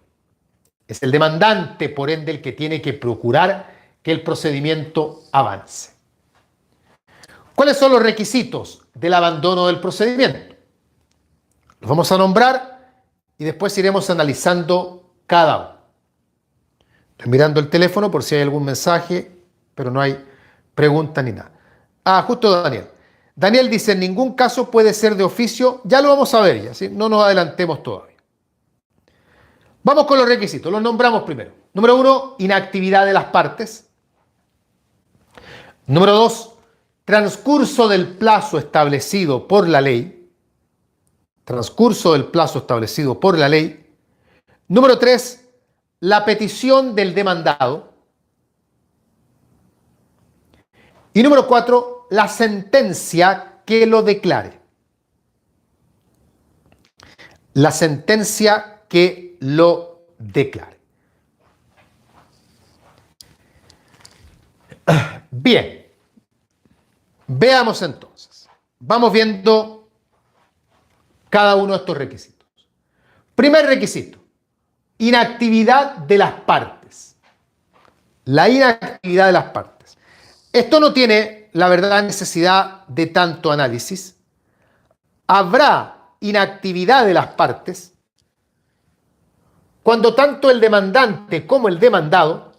Es el demandante, por ende, el que tiene que procurar que el procedimiento avance. ¿Cuáles son los requisitos del abandono del procedimiento? Los vamos a nombrar y después iremos analizando cada uno. Estoy mirando el teléfono por si hay algún mensaje, pero no hay pregunta ni nada. Justo Daniel. Daniel dice: en ningún caso puede ser de oficio. Ya lo vamos a ver ya, ¿sí? No nos adelantemos todavía. Vamos con los requisitos, los nombramos primero. Número 1, inactividad de las partes. Número 2, transcurso del plazo establecido por la ley. Transcurso del plazo establecido por la ley. Número 3, la petición del demandado. Y número 4, la sentencia que lo declare. La sentencia que lo declare. Bien. Veamos entonces. Vamos viendo cada uno de estos requisitos. Primer requisito: inactividad de las partes. La inactividad de las partes. Esto no tiene, la verdad, necesidad de tanto análisis. Habrá inactividad de las partes cuando tanto el demandante como el demandado,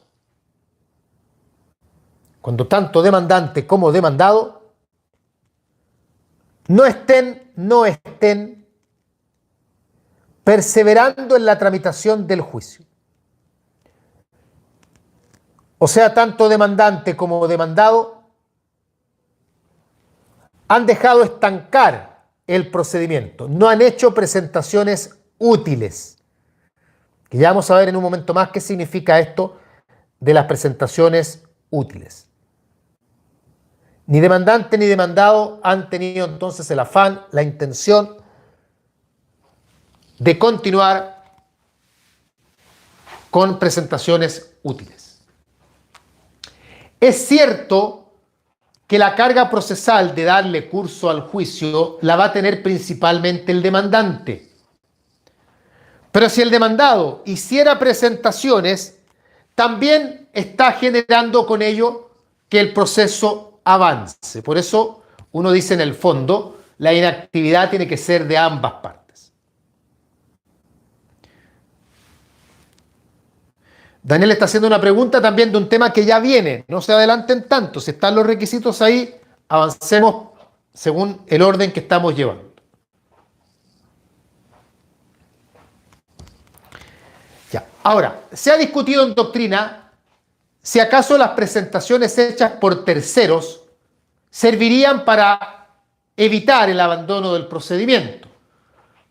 no estén perseverando en la tramitación del juicio. O sea, tanto demandante como demandado han dejado estancar el procedimiento, no han hecho presentaciones útiles. Que ya vamos a ver en un momento más qué significa esto de las presentaciones útiles. Ni demandante ni demandado han tenido entonces el afán, la intención de continuar con presentaciones útiles. Es cierto que la carga procesal de darle curso al juicio la va a tener principalmente el demandante. Pero si el demandado hiciera presentaciones, también está generando con ello que el proceso avance. Por eso uno dice en el fondo, la inactividad tiene que ser de ambas partes. Daniel está haciendo una pregunta también de un tema que ya viene. No se adelanten tanto. Si están los requisitos ahí, avancemos según el orden que estamos llevando. Ya. Ahora, se ha discutido en doctrina si acaso las presentaciones hechas por terceros servirían para evitar el abandono del procedimiento.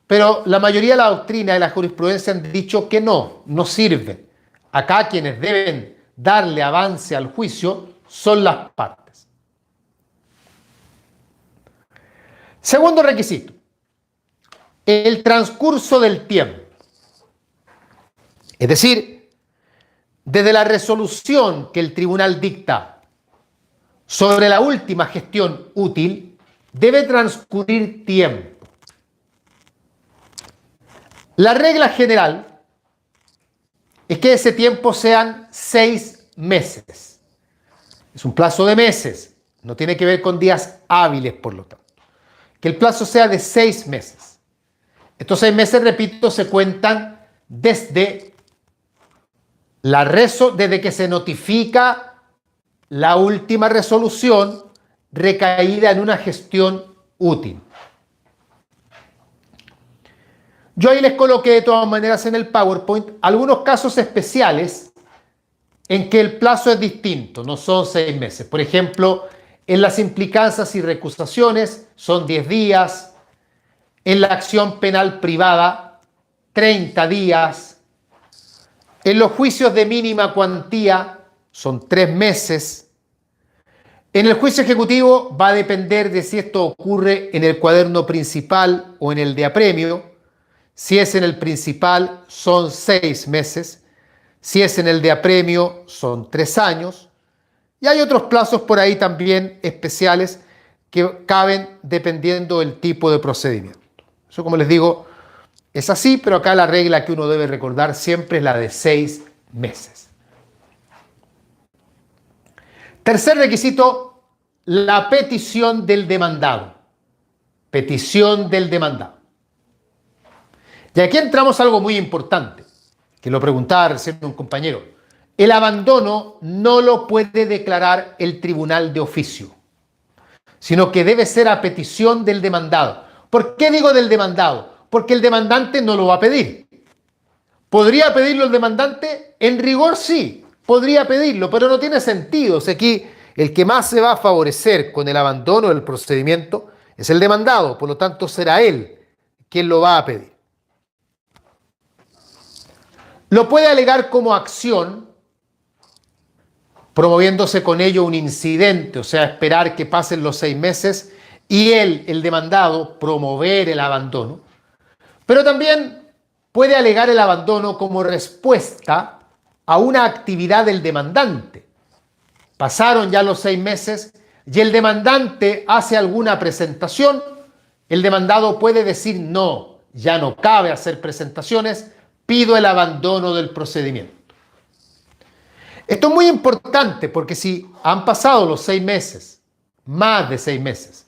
Pero la mayoría de la doctrina y la jurisprudencia han dicho que no sirven. Acá quienes deben darle avance al juicio son las partes. Segundo requisito, el transcurso del tiempo. Es decir, desde la resolución que el tribunal dicta sobre la última gestión útil, debe transcurrir tiempo. La regla general es que ese tiempo sean 6 meses. Es un plazo de meses, no tiene que ver con días hábiles, por lo tanto. Que el plazo sea de 6 meses. Estos 6 meses, repito, se cuentan desde desde que se notifica la última resolución recaída en una gestión útil. Yo ahí les coloqué de todas maneras en el PowerPoint algunos casos especiales en que el plazo es distinto, no son 6 meses. Por ejemplo, en las implicancias y recusaciones son 10 días, en la acción penal privada 30 días, en los juicios de mínima cuantía son 3 meses. En el juicio ejecutivo va a depender de si esto ocurre en el cuaderno principal o en el de apremio. Si es en el principal son 6 meses. Si es en el de apremio son 3 años. Y hay otros plazos por ahí también especiales que caben dependiendo del tipo de procedimiento. Eso, como les digo, es así, pero acá la regla que uno debe recordar siempre es la de 6 meses. Tercer requisito, la petición del demandado. Petición del demandado. Y aquí entramos a algo muy importante, que lo preguntaba recién un compañero. El abandono no lo puede declarar el tribunal de oficio, sino que debe ser a petición del demandado. ¿Por qué digo del demandado? Porque el demandante no lo va a pedir. ¿Podría pedirlo el demandante? En rigor sí, podría pedirlo, pero no tiene sentido. O sea, aquí el que más se va a favorecer con el abandono del procedimiento es el demandado, por lo tanto será él quien lo va a pedir. Lo puede alegar como acción, promoviéndose con ello un incidente, o sea, esperar que pasen los 6 meses y él, el demandado, promover el abandono. Pero también puede alegar el abandono como respuesta a una actividad del demandante. Pasaron ya los 6 meses y el demandante hace alguna presentación. El demandado puede decir no, ya no cabe hacer presentaciones, pido el abandono del procedimiento. Esto es muy importante porque si han pasado los 6 meses, más de 6 meses,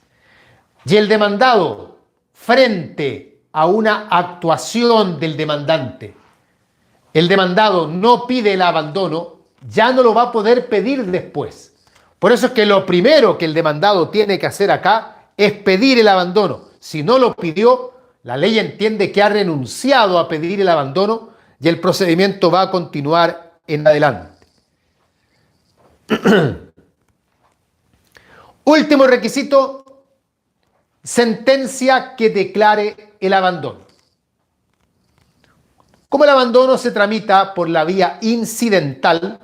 y el demandado frente a una actuación del demandante, el demandado no pide el abandono, ya no lo va a poder pedir después. Por eso es que lo primero que el demandado tiene que hacer acá es pedir el abandono. Si no lo pidió, la ley entiende que ha renunciado a pedir el abandono y el procedimiento va a continuar en adelante. Último requisito, sentencia que declare el abandono. Como el abandono se tramita por la vía incidental,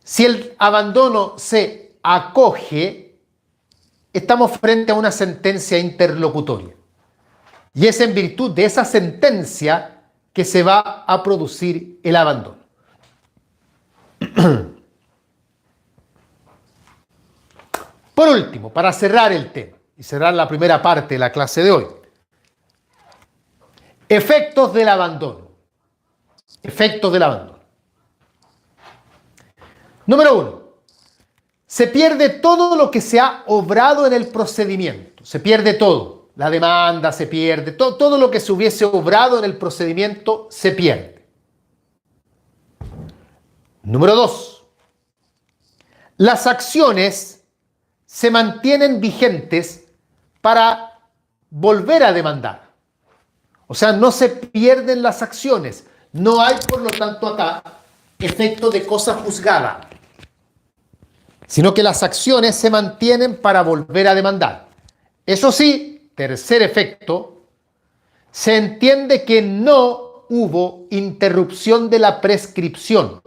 si el abandono se acoge, estamos frente a una sentencia interlocutoria. Y es en virtud de esa sentencia que se va a producir el abandono. Por último, para cerrar el tema y cerrar la primera parte de la clase de hoy, Efectos del abandono. Efectos del abandono. Número 1. Se pierde todo lo que se ha obrado en el procedimiento. Se pierde todo. La demanda se pierde. Todo lo que se hubiese obrado en el procedimiento se pierde. Número 2. Las acciones se mantienen vigentes para volver a demandar. O sea, no se pierden las acciones. No hay, por lo tanto, acá efecto de cosa juzgada, sino que las acciones se mantienen para volver a demandar. Eso sí, tercer efecto, se entiende que no hubo interrupción de la prescripción.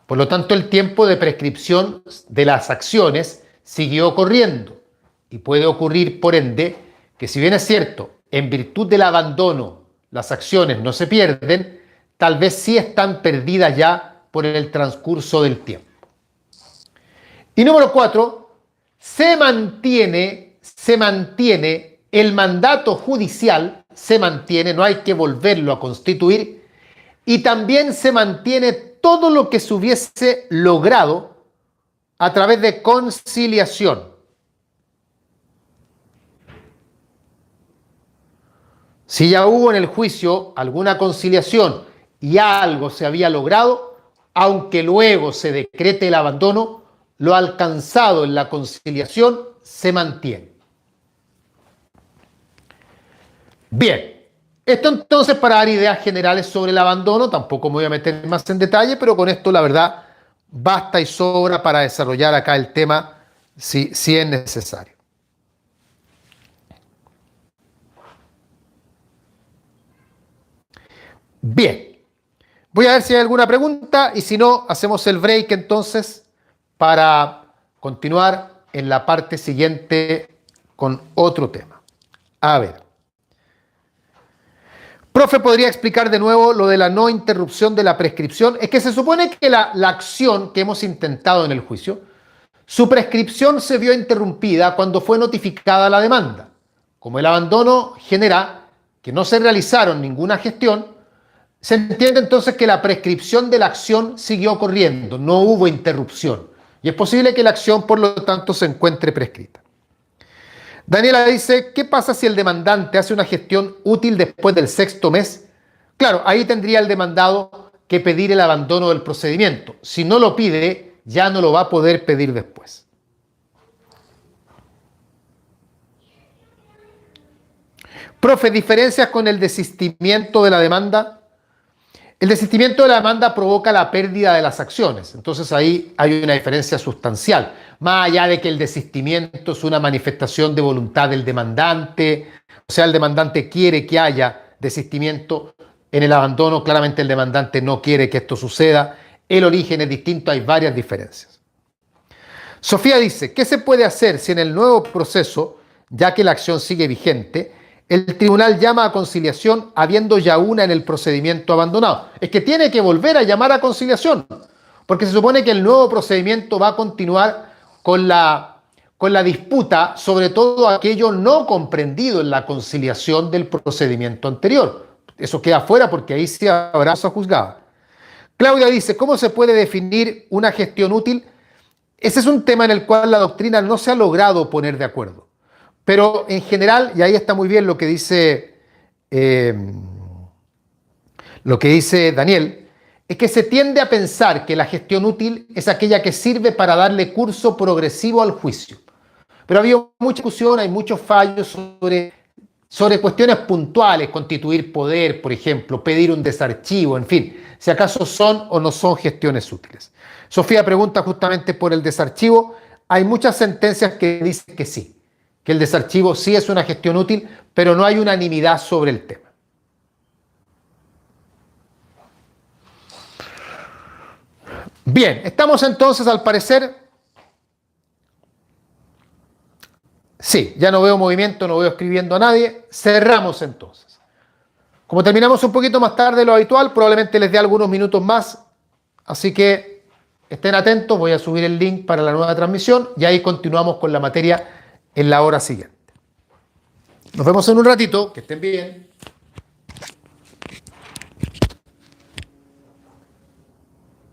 Por lo tanto, el tiempo de prescripción de las acciones siguió corriendo. Y puede ocurrir, por ende, que si bien es cierto, en virtud del abandono, las acciones no se pierden, tal vez sí están perdidas ya por el transcurso del tiempo. Y número 4, se mantiene el mandato judicial, se mantiene, no hay que volverlo a constituir, y también se mantiene todo lo que se hubiese logrado a través de conciliación. Si ya hubo en el juicio alguna conciliación y algo se había logrado, aunque luego se decrete el abandono, lo alcanzado en la conciliación se mantiene. Bien, esto entonces para dar ideas generales sobre el abandono, tampoco me voy a meter más en detalle, pero con esto la verdad basta y sobra para desarrollar acá el tema si es necesario. Bien, voy a ver si hay alguna pregunta y si no, hacemos el break entonces para continuar en la parte siguiente con otro tema. A ver. Profe, ¿podría explicar de nuevo lo de la no interrupción de la prescripción? Es que se supone que la acción que hemos intentado en el juicio, su prescripción se vio interrumpida cuando fue notificada la demanda. Como el abandono genera que no se realizaron ninguna gestión, se entiende entonces que la prescripción de la acción siguió corriendo, no hubo interrupción. Y es posible que la acción, por lo tanto, se encuentre prescrita. Daniela dice, ¿qué pasa si el demandante hace una gestión útil después del 6º mes? Claro, ahí tendría el demandado que pedir el abandono del procedimiento. Si no lo pide, ya no lo va a poder pedir después. Profe, ¿diferencias con el desistimiento de la demanda? El desistimiento de la demanda provoca la pérdida de las acciones, entonces ahí hay una diferencia sustancial, más allá de que el desistimiento es una manifestación de voluntad del demandante, o sea, el demandante quiere que haya desistimiento. En el abandono, claramente el demandante no quiere que esto suceda, el origen es distinto, hay varias diferencias. Sofía dice, ¿qué se puede hacer si en el nuevo proceso, ya que la acción sigue vigente, el tribunal llama a conciliación habiendo ya una en el procedimiento abandonado? Es que tiene que volver a llamar a conciliación, porque se supone que el nuevo procedimiento va a continuar con la disputa sobre todo aquello no comprendido en la conciliación del procedimiento anterior. Eso queda fuera porque ahí sí habrá cosa juzgada. Claudia dice, ¿cómo se puede definir una gestión útil? Ese es un tema en el cual la doctrina no se ha logrado poner de acuerdo. Pero en general, y ahí está muy bien lo que dice Daniel, es que se tiende a pensar que la gestión útil es aquella que sirve para darle curso progresivo al juicio. Pero ha habido mucha discusión, hay muchos fallos sobre cuestiones puntuales, constituir poder, por ejemplo, pedir un desarchivo, en fin, si acaso son o no son gestiones útiles. Sofía pregunta justamente por el desarchivo. Hay muchas sentencias que dicen que sí, que el desarchivo sí es una gestión útil, pero no hay unanimidad sobre el tema. Bien, estamos entonces al parecer. Sí, ya no veo movimiento, no veo escribiendo a nadie. Cerramos entonces. Como terminamos un poquito más tarde de lo habitual, probablemente les dé algunos minutos más. Así que estén atentos, voy a subir el link para la nueva transmisión y ahí continuamos con la materia en la hora siguiente. Nos vemos en un ratito, que estén bien.